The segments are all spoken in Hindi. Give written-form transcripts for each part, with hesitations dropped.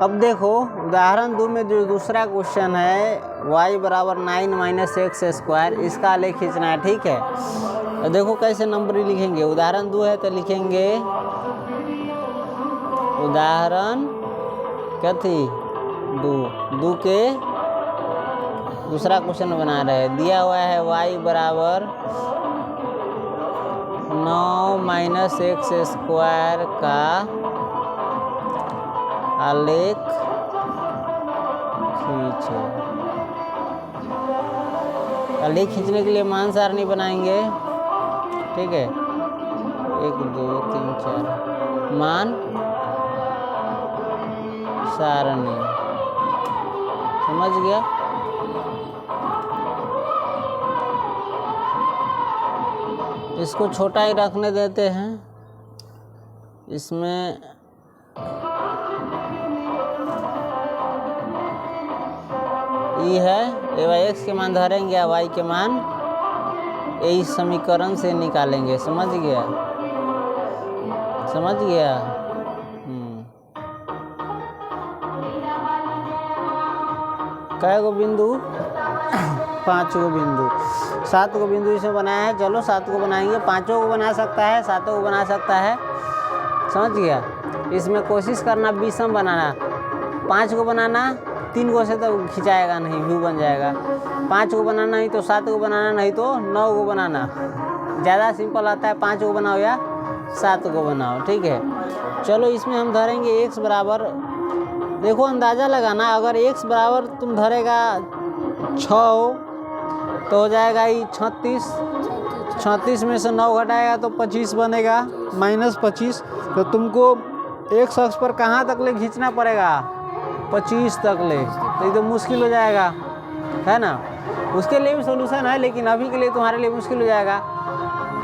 अब देखो उदाहरण 2 में जो दूसरा क्वेश्चन है y बराबर 9 माइनस एक्स स्क्वायर, इसका आलेख खींचना है। ठीक है, तो देखो कैसे नंबर लिखेंगे। उदाहरण 2 है तो लिखेंगे उदाहरण क्या थी 2 के दूसरा क्वेश्चन बना रहे हैं। दिया हुआ है y बराबर 9 माइनस एक्स स्क्वायर का आलेख खींचो। आलेख खींचने के लिए मान सारणी बनाएंगे। ठीक है, 1 2 3 4 मान सारणी, समझ गया। इसको छोटा ही रखने देते हैं। इसमें ई है, एक्स के मान धरेंगे या वाई के मान यही समीकरण से निकालेंगे। समझ गया, समझ गया। कै गो बिंदु 5 गो बिंदु, 7 गो बिंदु इसमें बनाया है। चलो 7 को बनाएंगे, 5 को बना सकता है, 7 को बना सकता है। समझ गया। इसमें कोशिश करना विषम बनाना। 5 को बनाना, 3 को से तो खिंचाएगा नहीं, व्यू बन जाएगा। 5 को बनाना नहीं तो 7 को बनाना, नहीं तो 9 को बनाना। ज़्यादा सिंपल आता है, 5 को बनाओ या 7 को बनाओ। ठीक है, चलो इसमें हम धरेंगे x बराबर, देखो अंदाज़ा लगाना। अगर x बराबर तुम धरेगा 6 तो हो जाएगा ये 36। 36 में से 9 घटाएगा तो 25 बनेगा, -25। तो तुमको x अक्ष पर कहाँ तक ले खींचना पड़ेगा? 25 तक ले। तो ये तो मुश्किल हो जाएगा, है ना। उसके लिए भी सोल्यूशन है, लेकिन अभी के लिए तुम्हारे लिए मुश्किल हो जाएगा।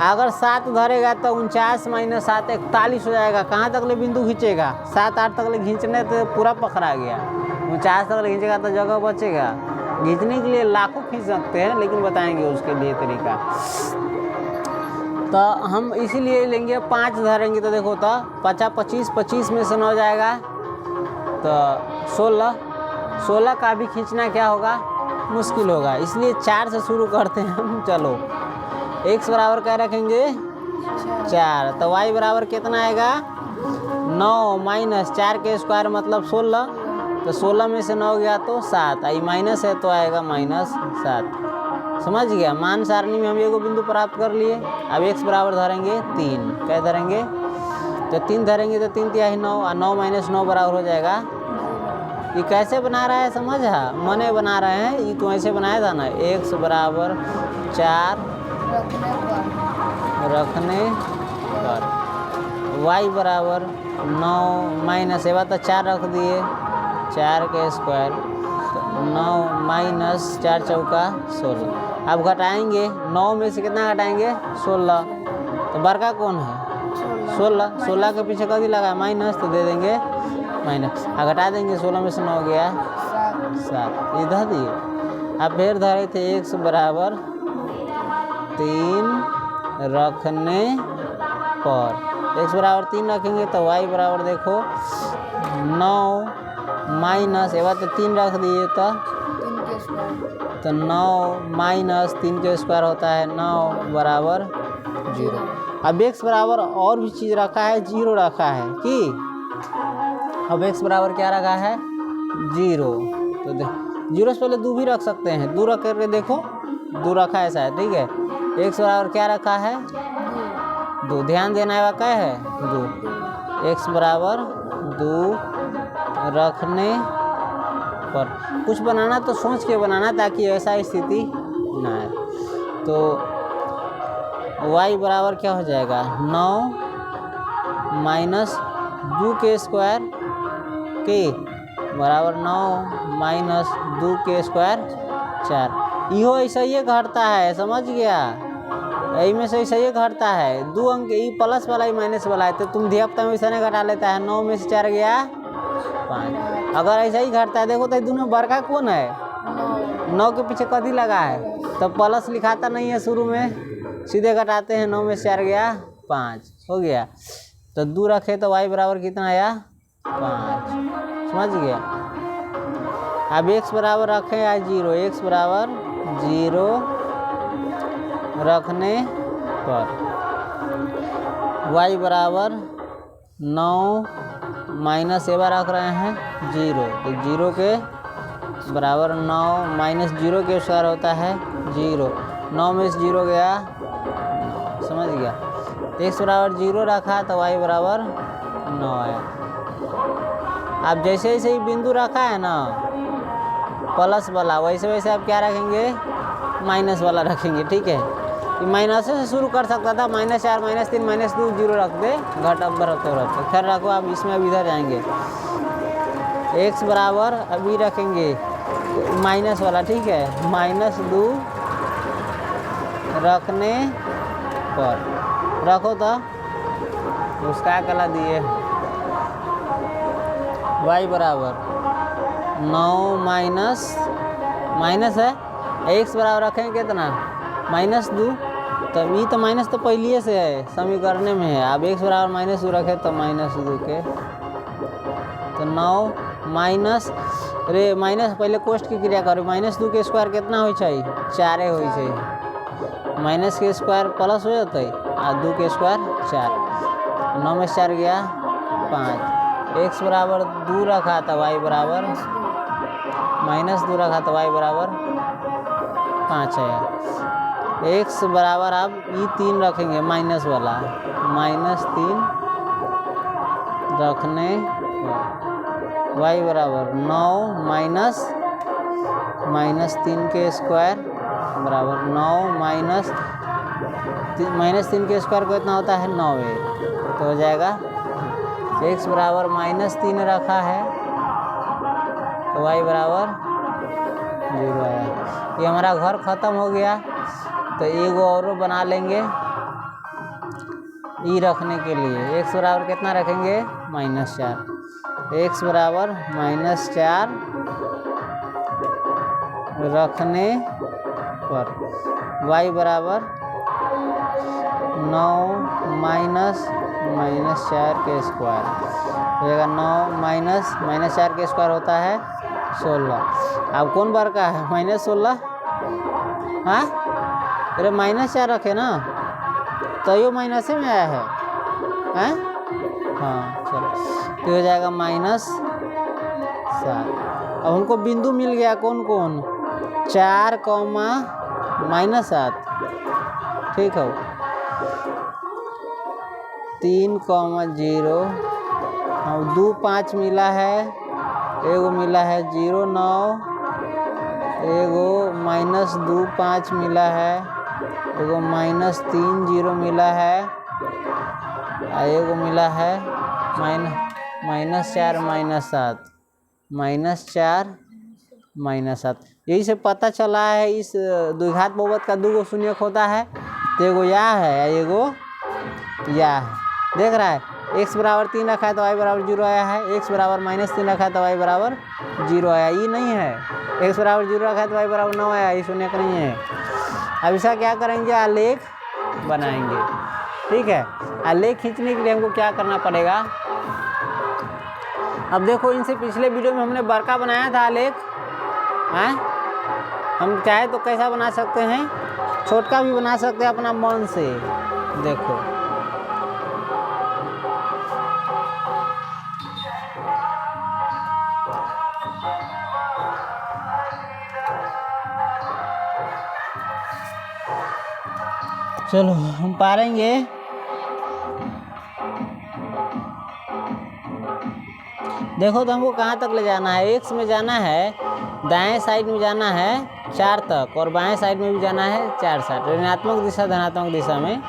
अगर 7 धरेगा तो 49 - 7 41 हो जाएगा। कहाँ तक ले बिंदु खींचेगा? 7 8 तक ले खींचने तो पूरा पकड़ा गया। 49 तक ले खींचेगा तो जगह बचेगा। खींचने के लिए लाखों खींच सकते हैं, लेकिन बताएंगे उसके लिए तरीका। तो हम इसीलिए लेंगे 5 धरेंगे। तो देखो तो 5 25, 25 में से 9 जाएगा तो 16। 16 का भी खींचना क्या होगा? मुश्किल होगा, इसलिए 4 से शुरू करते हैं हम। चलो x बराबर क्या रखेंगे? 4। तो y बराबर कितना आएगा? 9 माइनस 4 के स्क्वायर मतलब 16। तो 16 में से 9 गया तो 7, आई माइनस है तो आएगा -7। समझ गया। मान सारणी में हम एगो बिंदु प्राप्त कर लिए। अब x बराबर धरेंगे 3। क्या धरेंगे? तो 3 धरेंगे तो 3 तिहाई 9, और 9 - 9 बराबर हो जाएगा। ये कैसे बना रहा है समझ है, मने बना रहे हैं। ये तो ऐसे बनाया था ना, x बराबर 4 रखने पर, y बराबर 9 माइनस एवा तो 4 रख दिए, 4 के स्क्वायर, तो 9 माइनस 4 चौका 16। अब घटाएंगे, 9 में से कितना घटाएंगे? 16। तो बड़का कौन है? 16। 16 के पीछे कभी लगा माइनस, तो दे देंगे माइनस। घटा देंगे, 16 में से 9 गया 7। इधर दिए। अब फिर धरे थे x बराबर 3 रखने पर, x बराबर 3 रखेंगे तो y बराबर देखो 9 माइनस एवा तो 3 रख दिए तो 9 माइनस 3 के स्क्वायर होता है 9 बराबर 0। अब x बराबर और भी चीज़ रखा है, 0 रखा है कि अब x बराबर क्या रखा है? 0। तो 0 से पहले 2 भी रख सकते हैं। 2 रख करके देखो, 2 रखा है शायद। ठीक है, x बराबर क्या रखा है? 2। ध्यान देना है, क्या है? 2। x बराबर 2 रखने पर। कुछ बनाना तो सोच के बनाना, ताकि ऐसा स्थिति ना आए। तो y बराबर क्या हो जाएगा? 9 माइनस 2 के स्क्वायर के बराबर 9 माइनस 2 के स्क्वायर 4। इहो ऐसा ही घटता है, समझ गया। यही में से ऐसा ही घटता है। 2 अंक ये प्लस वाला ही माइनस वाला है, तो तुम धियापुता में ऐसा नहीं घटा लेता है। 9 में से 4 गया 5। अगर ऐसा ही घटता है, देखो तो दोनों बड़का कौन है? 9 के पीछे कभी लगा है, तो प्लस लिखाता नहीं है शुरू में, सीधे घटाते हैं। 9 में से 4 गया 5, हो गया। तो 2 रखे तो y बराबर कितना आया? 5। समझ गया। अब x बराबर रखें या 0, x बराबर 0 रखने पर y बराबर 9 माइनस ए बार रख रहे हैं 0, तो 0 के बराबर 9 माइनस 0 के स्क्वायर होता है 0, 9 में से 0 गया, समझ गया। x बराबर 0 रखा तो y बराबर 9 आया। अब जैसे जैसे ही बिंदु रखा है ना प्लस वाला, वैसे वैसे आप क्या रखेंगे, माइनस वाला रखेंगे, ठीक है। ये माइनस से शुरू कर सकता था, -4 -3 -2 0 रख दे, घटा बढ़ते रहते। खैर रखो, आप इसमें अब इधर जाएंगे, x बराबर अभी रखेंगे माइनस वाला, ठीक है, -2 रखने पर रखो तो उसका कला दिए y बराबर 9 माइनस है, x बराबर रखें कितना -2, तब ये तो माइनस तो पहले से है समीकरण में है। अब x बराबर -2 रखे तो -2 के, तो 9 माइनस रे माइनस पहले कोष्ट की क्रिया करो, -2 के स्क्वायर कितना हो चाहिए 4 हो चाहिए, माइनस के स्क्वायर प्लस हो जाता है और 2 के स्क्वायर 4, 9 में 4 गया 5, x बराबर 2 रखा था y बराबर -2 रखा था y बराबर 5 है। x बराबर आप ये 3 रखेंगे माइनस वाला, -3 रखने y बराबर 9 -3 के स्क्वायर बराबर 9 -3 के स्क्वायर को इतना होता है 9 है, तो हो जाएगा x बराबर -3 रखा है तो y बराबर 0 आया। ये हमारा घर ख़त्म हो गया, तो एगो और बना लेंगे ई रखने के लिए। x बराबर कितना रखेंगे -4, x बराबर -4 रखने पर y बराबर 9 -4 के स्क्वायर हो जाएगा, 9 -4 के स्क्वायर होता है 16। अब कौन बार का है -16, हाँ अरे -4 रखे ना, तो ये माइनस में आया है, हैं हाँ चलो, तो हो जाएगा -7। अब हमको बिंदु मिल गया कौन कौन, 4, -7, ठीक है, 3, 0 और 2 5 मिला है, एगो मिला है 0 9, एगो -2 5 मिला है, एगो -3 0 मिला है, और एगो मिला है -4 -7 यही से पता चला है इस द्विघात बहुपद का 2 शून्यक होता है, तो एगो या है एगो या है। देख रहा है, x बराबर 3 रखा है तो y बराबर 0 आया है, x बराबर -3 रखा है तो y बराबर 0 आया, ये नहीं है। x बराबर 0 रखा है तो y बराबर 9 आया, ये शून्यक नहीं है। अब इसका क्या करेंगे, आलेख बनाएंगे, ठीक है। आलेख खींचने के लिए हमको क्या करना पड़ेगा, अब देखो इनसे पिछले वीडियो में हमने बड़का बनाया था आलेख, हैं हम चाहे तो कैसा बना सकते हैं, छोटका भी बना सकते हैं अपना मन से। देखो चलो हम पारेंगे, देखो तो हमको कहाँ तक ले जाना है, x में जाना है, दाएं साइड में जाना है 4 तक, और बाएं साइड में भी जाना है 4 साइड, ऋणात्मक दिशा धनात्मक दिशा में,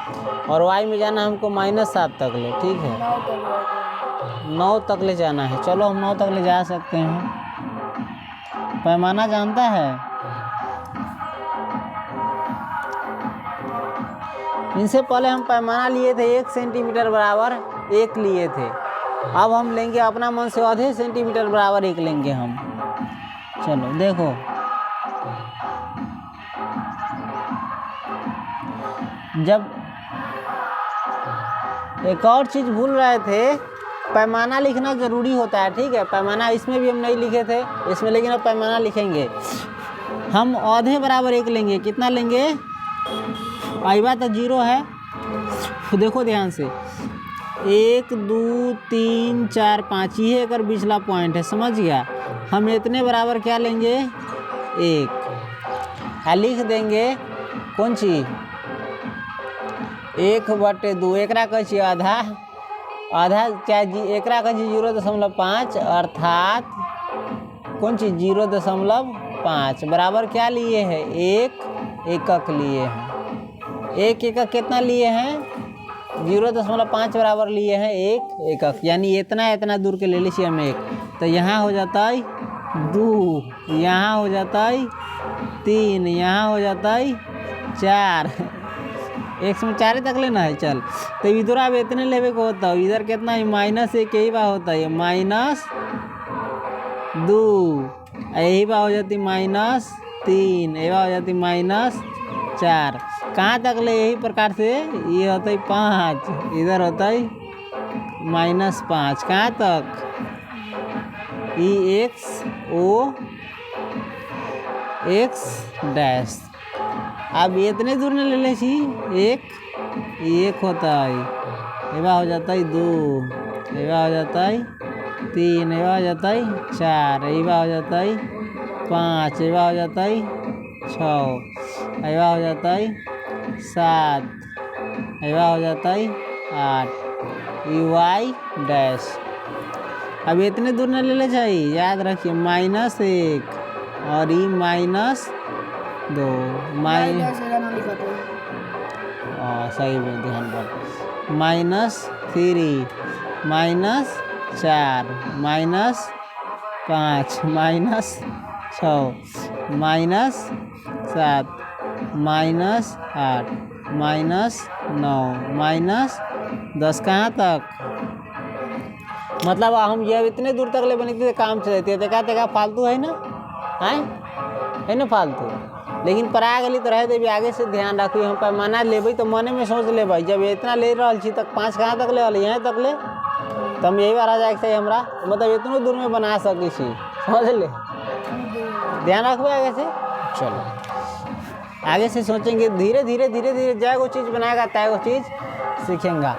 और y में जाना है हमको -7 तक ले, ठीक है, 9 तक ले जाना है। चलो हम 9 तक ले जा सकते हैं, पैमाना जानता है, इनसे पहले हम पैमाना लिए थे 1 सेंटीमीटर बराबर 1 लिए थे, अब हम लेंगे अपना मन से आधे सेंटीमीटर बराबर 1 लेंगे हम। चलो देखो जब एक और चीज़ भूल रहे थे पैमाना लिखना ज़रूरी होता है, ठीक है। पैमाना इसमें भी हम नहीं लिखे थे इसमें, लेकिन अब पैमाना लिखेंगे। हम आधे बराबर 1 लेंगे। कितना लेंगे? आई बात तो 0 है, तो देखो ध्यान से 1 2 3 4 5 ये एक पिछला पॉइंट है, समझ गया। हम इतने बराबर क्या लेंगे? 1 लिख देंगे। कौन चीज? 1/2 एकरा कह छी आधा, आधा क्या जी एकरा कह छी 0.5 अर्थात कौन चीज 0.5 बराबर क्या लिए हैं? 1 एकक लिए हैं। 1 एकक कितना लिए हैं? 0.5 बराबर लिए हैं 1 एकक, यानी इतना दूर के ले लीजिए हम 1, तो यहाँ हो जाता है 2, यहाँ हो जाता है 3, यहाँ हो जाता है 4, 1 में 4 तक लेना है। चल तो इधर अब इतने लेवे को होता है, इधर कितना है? -1 यही बात होता है, -2 यही बात हो जाती -3, यही बात हो जाती -4। कहाँ तक ले? यही प्रकार से ये होता है 5, इधर होता है -5। कहाँ तक? x o x dash. अब इतने दूर न ले ले छी 1 होता है, ये हो जाता है 2, ये हो जाता है 3, ये हो जाता है 4, ये हो जाता है 5, ये हो जाता है 6, ये हो जाता है 7, ये हो जाता है 8, y डैश। अब इतने दूर न ले ले चाहिए, याद रखिए -1 और -2 सही में ध्यान पर -3 -4 -5 -6 -7 -8 -9 -10। कहाँ तक? मतलब हम जब इतने दूर तक ले बनी थी काम चलती है, देखा फालतू है ना, है ना फालतू। लेकिन परा गली तो रह दे, आगे से ध्यान रखिए। हम पैमाना लेबै तो मने में सोच लेबै, जब इतना ले रहा छी तक 5 कहाँ तक ले? यहाँ तक ले, तो हम यही बार आ जाए चाहिए हमरा, मतलब इतना दूर में बना सकी छी, समझ ले। ध्यान रखबे आगे से। चलो आगे से सोचेंगे, धीरे धीरे धीरे धीरे जय वो चीज़ बनाएगा तय वो चीज़ सीखेंगा।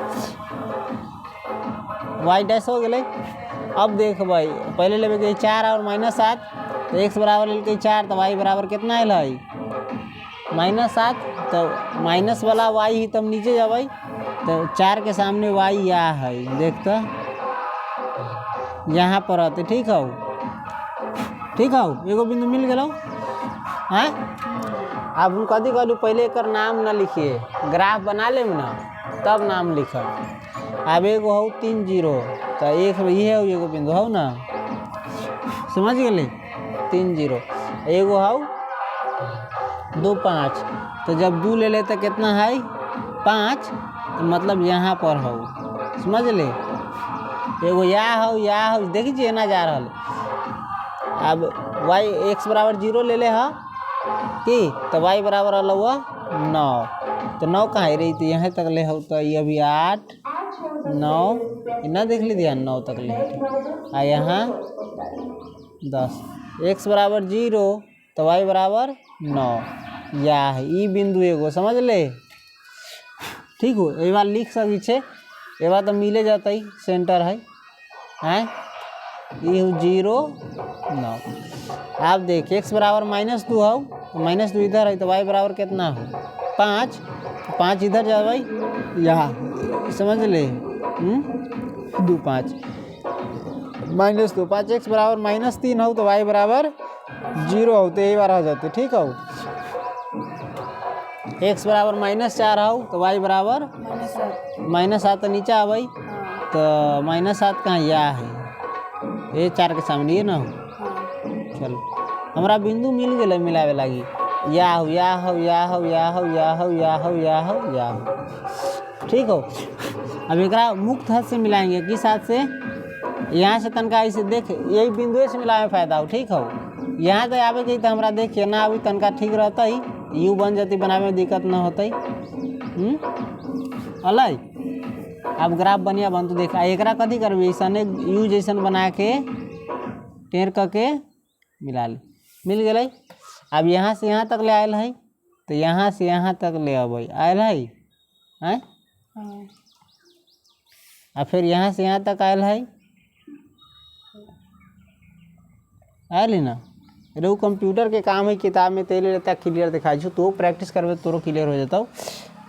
y डैश हो गए। अब देख भाई पहले लेवे के 4 और -7, तो x बराबर ले के 4, तो y बराबर कितना है? -7, तो माइनस वाला y ही तब नीचे जाए, तो 4 के सामने y यहाँ है, देख तो यहाँ पर आते। ठीक हो, ठीक हो, एगो बिंदु मिल गया है। अब हम कथी कहलू? पहले एक नाम ना लिखिए, ग्राफ बना ले ना तब नाम लिखब। अब एगो हो 3 0, तो एक ये हो एगो बिंदु हो ना, समझ गए? 3 0 एगो हो 2 5, तो जब 2 ले ले तो कितना है? 5, तो मतलब यहाँ पर हो, समझ ले। एगो या हो देखिए ना जा रहा है। अब y x बराबर 0 ले ले हा कि, तो y बराबर अल हुआ 9, तो 9 कहाँ रही? तो यहाँ तक ले हो, तो ये अभी 8 9 ना देख लीजिए 9 तक ले, आ यहाँ 10। x बराबर 0, तो y बराबर 9, या है ई बिंदु एगो, समझ ले। ठीक हो, ये बार लिख सकी छे, ये बार तो मिले जाता ही सेंटर है, हैं ई 0 9। आप देख x बराबर -2 हो, तो -2 इधर है, तो y बराबर कितना हो? 5, 5 इधर जा भाई, यहाँ समझ ले। 2 5 -2 5x बराबर -3 हो, तो y बराबर 0 हो, तो यही बार हो जाते। ठीक हो, x बराबर -4 हो, तो y बराबर -7, तो नीचे आ भाई, तो -7 कहाँ? यहाँ है, ये 4 के सामने ये ना हो। चलो हमारा बिंदु मिल गए, मिलावे लगी, या हो या हो या हो या हो या हो या हो या हो या हो। ठीक हो, अब एक मुक्त हाथ से मिलाएंगे, किस हाथ से? यहाँ से तनका ऐसे देख, यही बिंदु से मिलावे फायदा हो। ठीक हो, यहाँ तो आवे के तो हमारा देखिए ना अभी तनका ठीक रहता ही, यू बन जाती, बनावे में दिक्कत ना होता ही। अलाई अब ग्राफ बढ़िया बन तो देखा एकरा कथी करबे ऐसा यू जैसन बना के टेढ़ करके मिला ले मिल गए। अब यहाँ से यहाँ तक ले आयल है तो यहाँ से यहाँ तक ले अब आयल है हैं और फिर यहाँ से यहाँ तक आयल है आयल ही ना रो कंप्यूटर के काम है किताब में तेल रहता क्लियर दिखाई छो तो प्रैक्टिस करबे तोरो क्लियर हो जाता।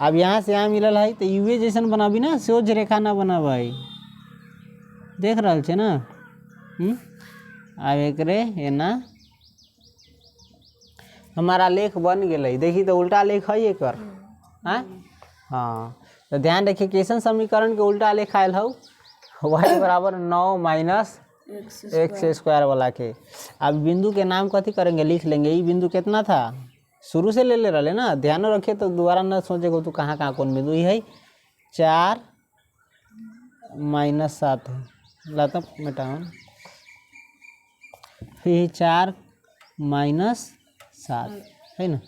अब यहाँ से यहाँ मिलल है तो यूए जैसन बनाबी ना सोच रेखा ना बनाबे देख रहा छे ना। अब एकरे एना हमारा लेख बन गए देखी तो उल्टा लेख है एकर हाँ तो ध्यान रखिए कैसन समीकरण के उल्टा लेख आयल हो y बराबर 9 माइनस एक्स स्क्वायर वाला के। अब बिंदु के नाम कथी करेंगे लिख लेंगे ये बिंदु कितना था शुरू से ले रहे ना ध्यान रखिए तो दोबारा न सोचेगा तो कहाँ कहाँ कौन बिंदु ये है 4 माइनस 7 है लाता मिटाओ फिर 4 माइनस 7 है ना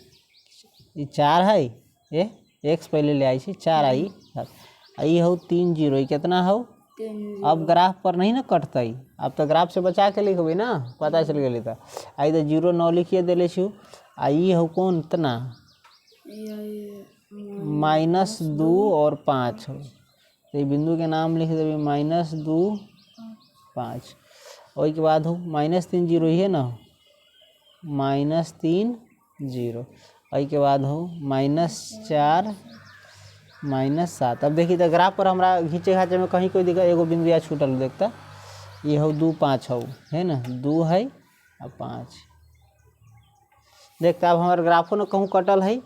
ये 4 है ये एक्स पहले ले आई 4 आई 7 आई हो 3 जीरो ये कितना हो अब ग्राफ पर नहीं ना कटता अब तो ग्राफ से बचा के लिखबे ना पता चल गई था आई तो 0 9 लिखिए दिले छू आई हो कौन इतना -2 और 5 हो तो ये बिंदु के नाम लिख देवे -2 5 और के बाद हो -3 जीरो ही है ना -3 0 और के बाद हो -4 -7। अब देखिए तो ग्राफ पर हमारा घींचे घाचे में कहीं कोई दिखा एगो बिंदु या छूटल देखता ये हो 2 5 हो है ना 2 है और 5 देखता अब हमारे ग्राफो न कहूँ कटल है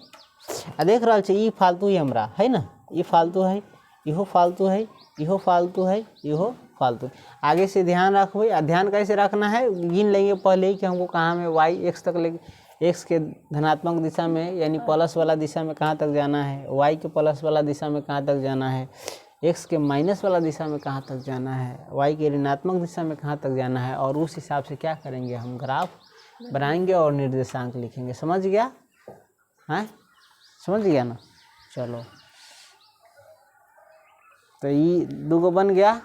आ देख रहा है ये फालतू ही हमरा है ना ये फालतू है इहो फालतू है इहो फालतू है इहो फालतू। आगे से ध्यान रखबे आ ध्यान कैसे रखना है गिन लेंगे पहले ही कि हमको कहाँ में y x तक ले x के धनात्मक दिशा में यानी प्लस वाला दिशा में कहाँ तक जाना है y के प्लस वाला दिशा में कहाँ तक जाना है x के माइनस वाला दिशा में कहाँ तक जाना है y के ऋणात्मक दिशा में कहाँ तक जाना है और उस हिसाब से क्या करेंगे हम ग्राफ बनाएंगे और निर्देशांक लिखेंगे। समझ गया हाँ समझ गया ना। चलो तो ये 2 बन गया।